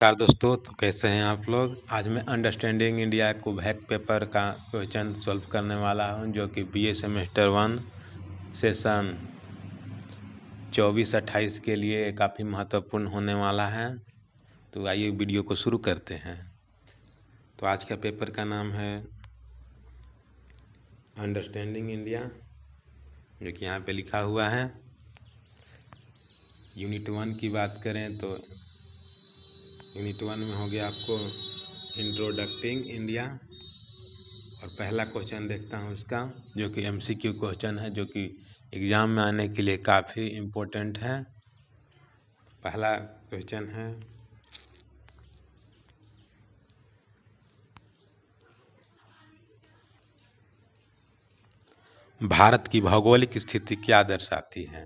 नमस्कार दोस्तों, तो कैसे हैं आप लोग। आज मैं अंडरस्टैंडिंग इंडिया कुवैक पेपर का क्वेश्चन सॉल्व करने वाला हूं, जो कि बीए सेमेस्टर 1 सेशन 24-28 के लिए काफ़ी महत्वपूर्ण होने वाला है। तो आइए वीडियो को शुरू करते हैं। तो आज का पेपर का नाम है अंडरस्टैंडिंग इंडिया, जो कि यहाँ पे लिखा हुआ है। यूनिट 1 की बात करें तो यूनिट 1 में हो गया आपको इंट्रोडक्टिंग इंडिया, और पहला क्वेश्चन देखता हूँ उसका, जो कि एमसीक्यू क्वेश्चन है, जो कि एग्ज़ाम में आने के लिए काफ़ी इम्पोर्टेंट है। पहला क्वेश्चन है, भारत की भौगोलिक स्थिति क्या दर्शाती है।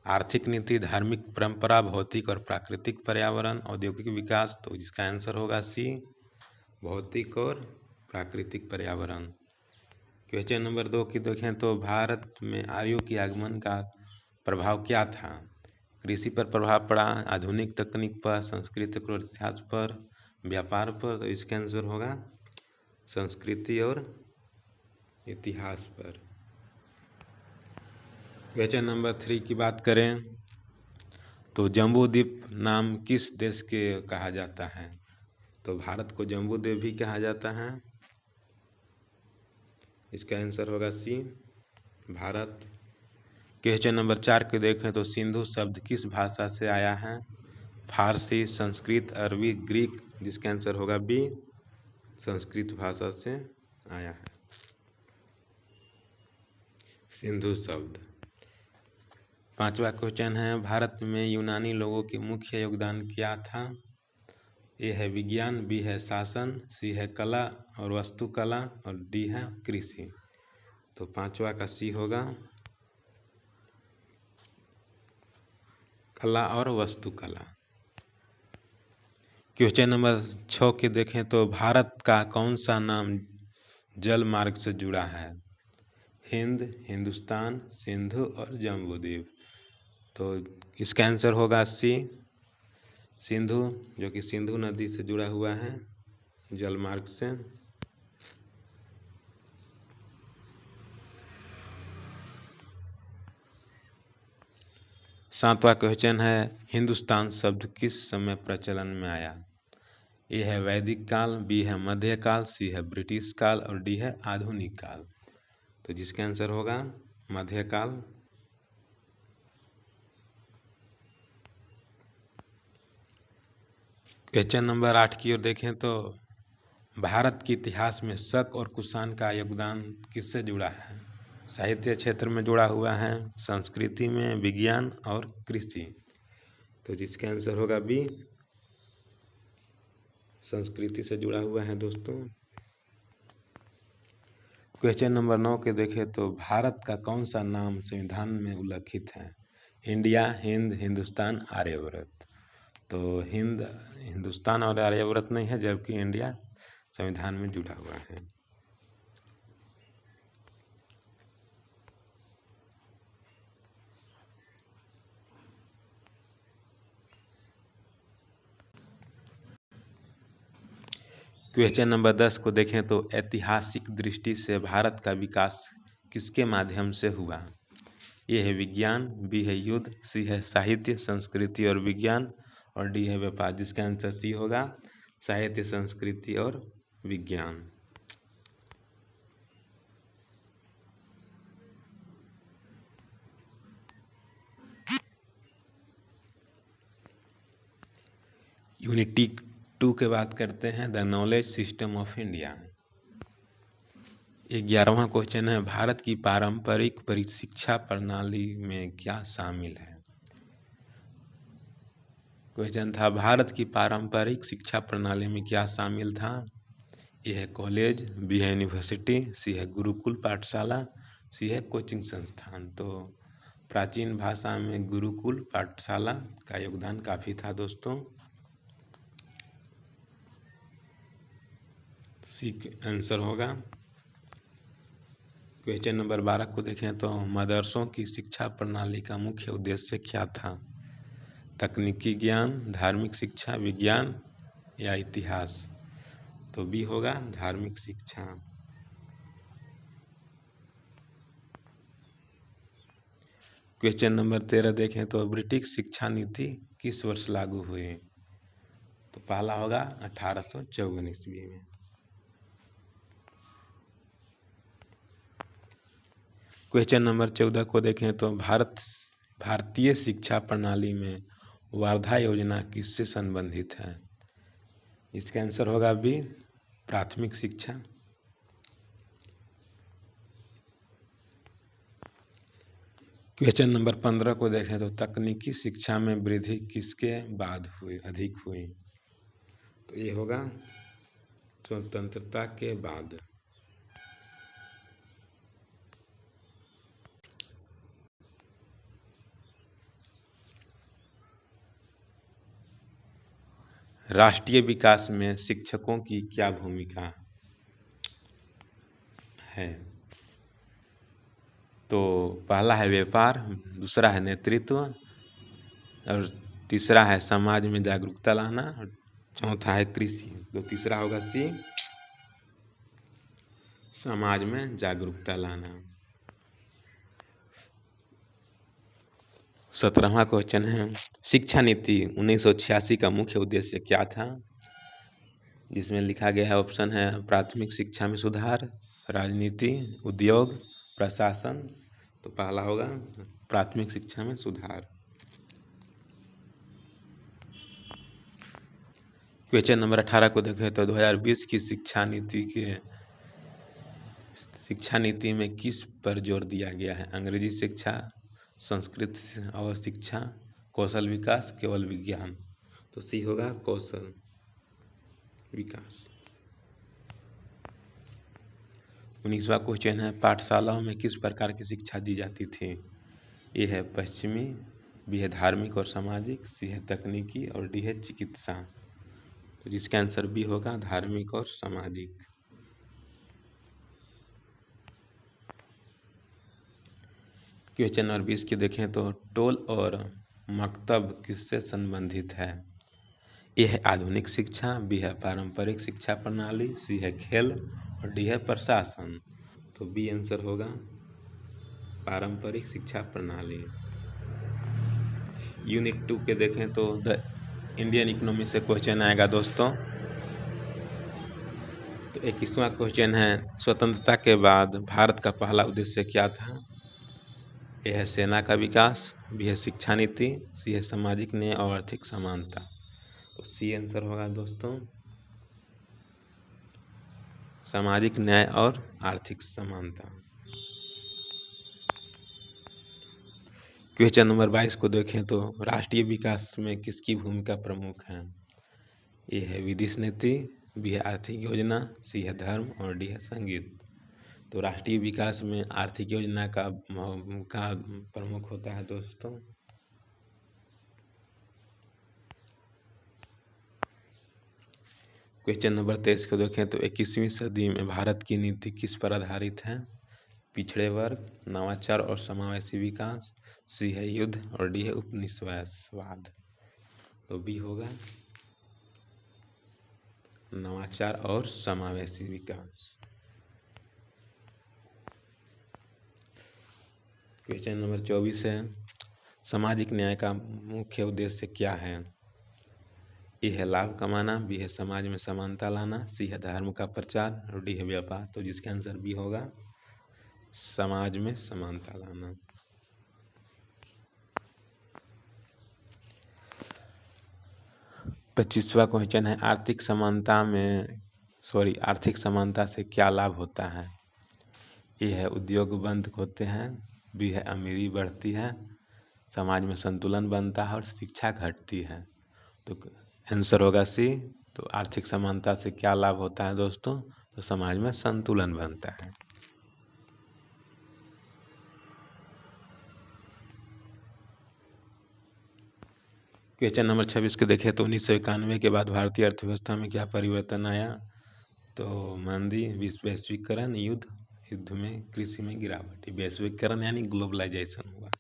आर्थिक नीति, धार्मिक परंपरा, भौतिक और प्राकृतिक पर्यावरण, औद्योगिक विकास। तो इसका आंसर होगा सी, भौतिक और प्राकृतिक पर्यावरण। क्वेश्चन नंबर 2 की देखें तो भारत में आर्यों के आगमन का प्रभाव क्या था। कृषि पर प्रभाव पड़ा, आधुनिक तकनीक पर, संस्कृति और इतिहास पर, व्यापार पर। तो इसका आंसर होगा संस्कृति और इतिहास पर। क्वेश्चन नंबर 3 की बात करें तो जम्बू द्वीप नाम किस देश के कहा जाता है। तो भारत को जम्बू द्वीप भी कहा जाता है। इसका आंसर होगा सी, भारत। क्वेश्चन नंबर 4 के देखें तो सिंधु शब्द किस भाषा से आया है। फारसी, संस्कृत, अरबी, ग्रीक। जिसका आंसर होगा बी, संस्कृत भाषा से आया है सिंधु शब्द। 5वां क्वेश्चन है, भारत में यूनानी लोगों के मुख्य योगदान क्या था। ए है विज्ञान, बी है शासन, सी है कला और वास्तुकला, और डी है कृषि। तो 5वां का सी होगा, कला और वास्तुकला। क्वेश्चन नंबर 6 के देखें तो भारत का कौन सा नाम जल मार्ग से जुड़ा है। हिंद, हिंदुस्तान, सिंधु और जम्बूद्वीप। तो इसका आंसर होगा सी, सिंधु, जो कि सिंधु नदी से जुड़ा हुआ है जल मार्ग से। 7वां क्वेश्चन है, हिंदुस्तान शब्द किस समय प्रचलन में आया। ए है वैदिक काल, बी है मध्यकाल, सी है ब्रिटिश काल, और डी है आधुनिक काल। तो जिसका आंसर होगा मध्यकाल। क्वेश्चन नंबर 8 की ओर देखें तो भारत के इतिहास में शक और कुषाण का योगदान किससे जुड़ा है। साहित्य क्षेत्र में जुड़ा हुआ है, संस्कृति में, विज्ञान और कृषि। तो जिसका आंसर होगा बी, संस्कृति से जुड़ा हुआ है दोस्तों। क्वेश्चन नंबर 9 के देखें तो भारत का कौन सा नाम संविधान में उल्लिखित है। इंडिया, हिंद, हिंदुस्तान, आर्यव्रत। तो हिंद, हिंदुस्तान और आर्यव्रत नहीं है, जबकि इंडिया संविधान में जुड़ा हुआ है। क्वेश्चन नंबर 10 को देखें तो ऐतिहासिक दृष्टि से भारत का विकास किसके माध्यम से हुआ। ए है विज्ञान, बी है युद्ध, सी है साहित्य, संस्कृति और विज्ञान, और डी है व्यापार। जिसका आंसर सी होगा, साहित्य, संस्कृति और विज्ञान। यूनिटी 2 के बात करते हैं, the knowledge system of India. 11वां क्वेश्चन है, भारत की पारंपरिक शिक्षा प्रणाली में क्या शामिल है। क्वेश्चन था, भारत की पारंपरिक शिक्षा प्रणाली में क्या शामिल था। ए है कॉलेज, बी है यूनिवर्सिटी, सी है गुरुकुल पाठशाला, सी है कोचिंग संस्थान। तो प्राचीन भाषा में गुरुकुल पाठशाला का योगदान काफ़ी था दोस्तों। सी आंसर होगा। क्वेश्चन नंबर 12 को देखें तो मदरसों की शिक्षा प्रणाली का मुख्य उद्देश्य क्या था। तकनीकी ज्ञान, धार्मिक शिक्षा, विज्ञान या इतिहास। तो बी होगा धार्मिक शिक्षा। क्वेश्चन नंबर 13 देखें तो ब्रिटिश शिक्षा नीति किस वर्ष लागू हुई? तो पहला होगा 1854 ईस्वी में। क्वेश्चन नंबर 14 को देखें तो भारतीय शिक्षा प्रणाली में वार्धा योजना किससे संबंधित है? इसका आंसर होगा बी प्राथमिक शिक्षा। क्वेश्चन नंबर 15 को देखें तो तकनीकी शिक्षा में वृद्धि किसके बाद हुई, अधिक हुई? तो ये होगा स्वतंत्रता के बाद। राष्ट्रीय विकास में शिक्षकों की क्या भूमिका है? तो पहला है व्यापार, दूसरा है नेतृत्व और तीसरा है समाज में जागरूकता लाना और चौथा है कृषि। तो तीसरा होगा सी समाज में जागरूकता लाना। 17वां क्वेश्चन है शिक्षा नीति 1986 का मुख्य उद्देश्य क्या था? जिसमें लिखा गया है ऑप्शन है प्राथमिक शिक्षा में सुधार, राजनीति, उद्योग, प्रशासन। तो पहला होगा प्राथमिक शिक्षा में सुधार। क्वेश्चन नंबर 18 को देखें तो 2020 की शिक्षा नीति में किस पर जोर दिया गया है? अंग्रेजी शिक्षा, संस्कृत और शिक्षा, कौशल विकास, केवल विज्ञान। तो सी होगा कौशल विकास। 19वां क्वेश्चन है पाठशालाओं में किस प्रकार की शिक्षा दी जाती थी? ए है पश्चिमी, बी है धार्मिक और सामाजिक, सी है तकनीकी और डी है चिकित्सा। तो जिसका आंसर बी होगा धार्मिक और सामाजिक। क्वेश्चन नंबर 20 की देखें तो टोल और मकतब किससे संबंधित है? ए है आधुनिक शिक्षा, बी है पारंपरिक शिक्षा प्रणाली, सी है खेल और डी है प्रशासन। तो बी आंसर होगा पारंपरिक शिक्षा प्रणाली। यूनिट 2 के देखें तो द इंडियन इकोनॉमी से क्वेश्चन आएगा दोस्तों। तो 21वां क्वेश्चन है स्वतंत्रता के बाद भारत का पहला उद्देश्य क्या था? ए है सेना का विकास, बी है शिक्षा नीति, सी है सामाजिक न्याय और आर्थिक समानता। तो सी आंसर होगा दोस्तों सामाजिक न्याय और आर्थिक समानता। क्वेश्चन नंबर 22 को देखें तो राष्ट्रीय विकास में किसकी भूमिका प्रमुख है? ए है विदेश नीति, बी है आर्थिक योजना, सी है धर्म और डी है संगीत। तो राष्ट्रीय विकास में आर्थिक योजना का प्रमुख होता है दोस्तों। क्वेश्चन नंबर 23 को देखें तो 21वीं सदी में भारत की नीति किस पर आधारित है? पिछड़े वर्ग, नवाचार और समावेशी विकास, सी है युद्ध और डी है उपनिवेशवाद। तो बी होगा नवाचार और समावेशी विकास। क्वेश्चन नंबर 24 है सामाजिक न्याय का मुख्य उद्देश्य क्या है? ए है लाभ कमाना, बी है समाज में समानता लाना, सी है धर्म का प्रचार और डी है व्यापार। तो जिसका आंसर बी होगा समाज में समानता लाना। 25वां क्वेश्चन है आर्थिक समानता से क्या लाभ होता है? ए है उद्योग बंद होते हैं, बी है अमीरी बढ़ती है, समाज में संतुलन बनता है और शिक्षा घटती है। तो आंसर होगा सी। तो आर्थिक समानता से क्या लाभ होता है दोस्तों? तो समाज में संतुलन बनता है। क्वेश्चन नंबर 26 को देखें तो 1991 के बाद भारतीय अर्थव्यवस्था में क्या परिवर्तन आया? तो मंदी, वैश्वीकरण, युद्ध में कृषि में गिरावट। वैश्वीकरण यानी ग्लोबलाइजेशन हुआ।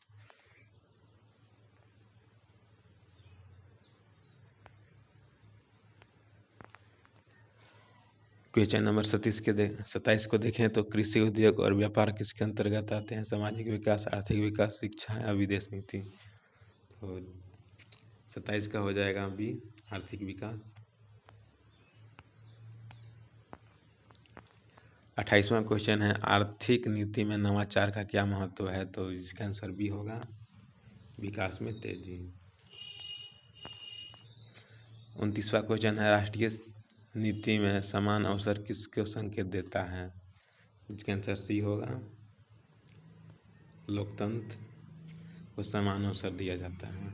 क्वेश्चन नंबर 27 को देखें तो कृषि उद्योग और व्यापार किसके अंतर्गत आते हैं? सामाजिक विकास, आर्थिक विकास, शिक्षा या विदेश नीति। तो 27 का हो जाएगा बी, आर्थिक विकास। 28वां क्वेश्चन है आर्थिक नीति में नवाचार का क्या महत्व है? तो इसका आंसर बी होगा, विकास में तेजी। 29वां क्वेश्चन है राष्ट्रीय नीति में समान अवसर किसको संकेत देता है? इसका आंसर सी होगा, लोकतंत्र को समान अवसर दिया जाता है।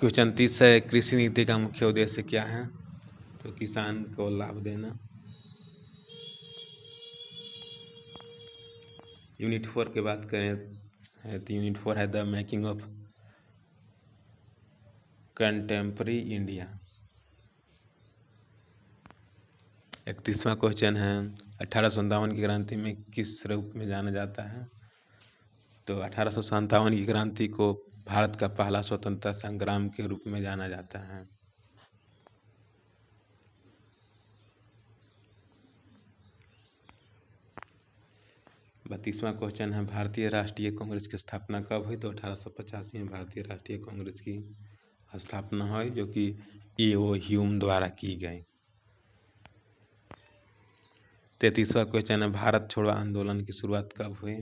क्वेश्चन 30 है कृषि नीति का मुख्य उद्देश्य क्या है? तो किसान को लाभ देना। यूनिट 4 की बात करें है तो यूनिट 4 है the making of contemporary India. 31वां क्वेश्चन है 1857 की क्रांति में किस रूप में जाना जाता है? तो 1857 की क्रांति को भारत का पहला स्वतंत्रता संग्राम के रूप में जाना जाता है। बत्तीसवां क्वेश्चन है भारतीय राष्ट्रीय कांग्रेस की स्थापना कब हुई? तो 1885 में भारतीय राष्ट्रीय कांग्रेस की स्थापना हुई, जो कि ए.ओ. ह्यूम द्वारा की गई। 33वां क्वेश्चन है भारत छोड़ो आंदोलन की शुरुआत कब हुई?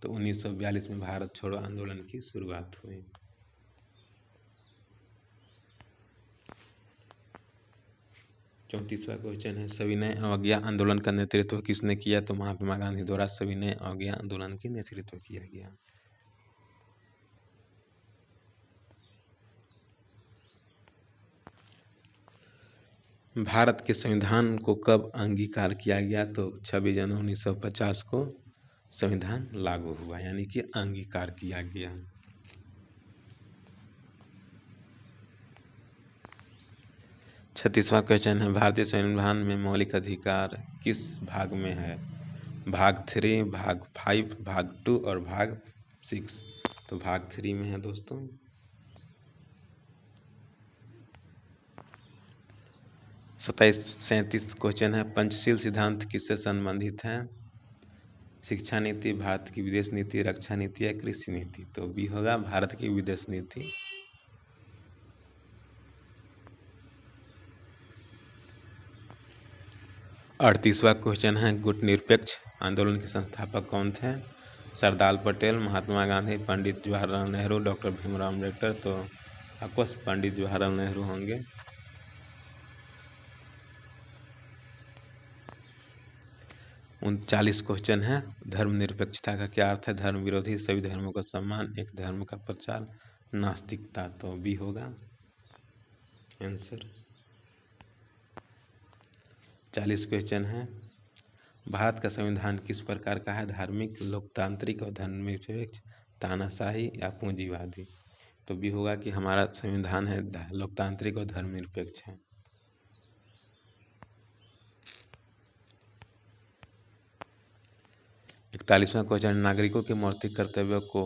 तो 1942 में भारत छोड़ो आंदोलन की शुरुआत हुई। 34वां क्वेश्चन है सविनय अवज्ञा आंदोलन का नेतृत्व किसने किया? तो महात्मा गांधी द्वारा सविनय अवज्ञा आंदोलन की नेतृत्व किया गया। भारत के संविधान को कब अंगीकार किया गया? तो 26 जनवरी 1950 को संविधान लागू हुआ, यानी कि अंगीकार किया गया। छत्तीसवां क्वेश्चन है भारतीय संविधान में मौलिक अधिकार किस भाग में है? भाग 3, भाग 5, भाग 2 और भाग 6। तो भाग 3 में है दोस्तों। 37 क्वेश्चन है पंचशील सिद्धांत किससे संबंधित है? शिक्षा नीति, भारत की विदेश नीति, रक्षा नीति या कृषि नीति। तो बी होगा भारत की विदेश नीति। 38वां क्वेश्चन है गुटनिरपेक्ष आंदोलन के संस्थापक कौन थे? सरदार पटेल, महात्मा गांधी, पंडित जवाहरलाल नेहरू, डॉक्टर भीमराव अम्बेडकर। तो ऑफकोर्स पंडित जवाहरलाल नेहरू होंगे। 39 क्वेश्चन है धर्मनिरपेक्षता का क्या अर्थ है? धर्म विरोधी, सभी धर्मों का सम्मान, एक धर्म का प्रचार, नास्तिकता। तो बी होगा आंसर। 40 क्वेश्चन है भारत का संविधान किस प्रकार का है? धार्मिक, लोकतांत्रिक और धर्मनिरपेक्ष, तानाशाही या पूंजीवादी। तो भी होगा कि हमारा संविधान है लोकतांत्रिक और धर्मनिरपेक्ष है। 41वां क्वेश्चन नागरिकों के मौलिक कर्तव्यों को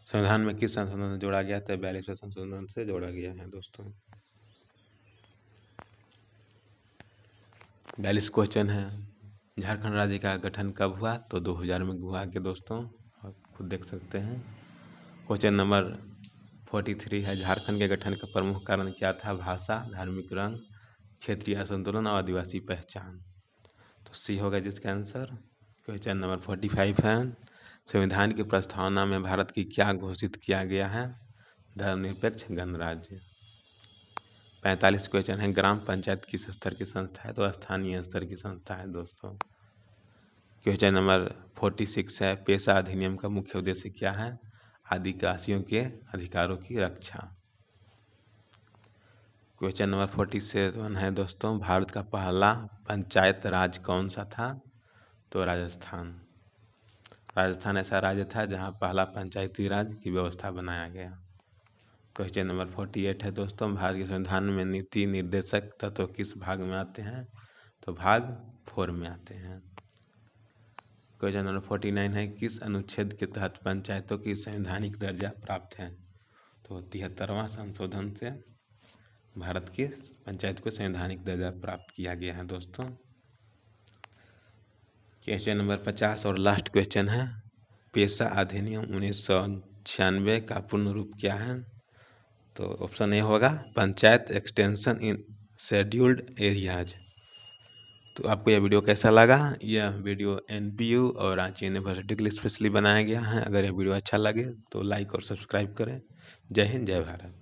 संविधान में किस संशोधन से जोड़ा गया? तो 42वें संशोधन से जोड़ा गया है दोस्तों। 42 क्वेश्चन है झारखंड राज्य का गठन कब हुआ? तो 2000 में हुआ के दोस्तों, आप खुद देख सकते हैं। क्वेश्चन नंबर 43 है झारखंड के गठन का प्रमुख कारण क्या था? भाषा, धार्मिक रंग, क्षेत्रीय असंतुलन और आदिवासी पहचान। तो सी होगा जिसका आंसर। क्वेश्चन नंबर 45 है संविधान की प्रस्तावना में भारत की क्या घोषित किया गया है? धर्मनिरपेक्ष गणराज्य। 45 क्वेश्चन है ग्राम पंचायत किस स्तर की संस्था है? तो स्थानीय स्तर की संस्था है दोस्तों। क्वेश्चन नंबर 46 है पेशा अधिनियम का मुख्य उद्देश्य क्या है? आदिवासियों के अधिकारों की रक्षा। क्वेश्चन नंबर 47 है दोस्तों भारत का पहला पंचायत राज कौन सा था? तो राजस्थान। राजस्थान ऐसा राज्य था जहां पहला पंचायती राज की व्यवस्था बनाया गया। क्वेश्चन नंबर 48 है दोस्तों भारत के संविधान में नीति निर्देशक तत्व किस भाग में आते हैं? तो भाग 4 में आते हैं। क्वेश्चन नंबर 49 है किस अनुच्छेद के तहत पंचायतों की संवैधानिक दर्जा प्राप्त है? तो 73वां संशोधन से भारत की पंचायत को संवैधानिक दर्जा प्राप्त किया गया है दोस्तों। क्वेश्चन नंबर 50 और लास्ट क्वेश्चन है, पेशा अधिनियम 1996 का पूर्ण रूप क्या है? तो ऑप्शन ए होगा panchayat extension in scheduled areas. तो आपको यह वीडियो कैसा लगा? यह वीडियो NPU और रांची यूनिवर्सिटी के लिए स्पेशली बनाया गया है। अगर यह वीडियो अच्छा लगे तो लाइक और सब्सक्राइब करें। जय हिंद, जय भारत।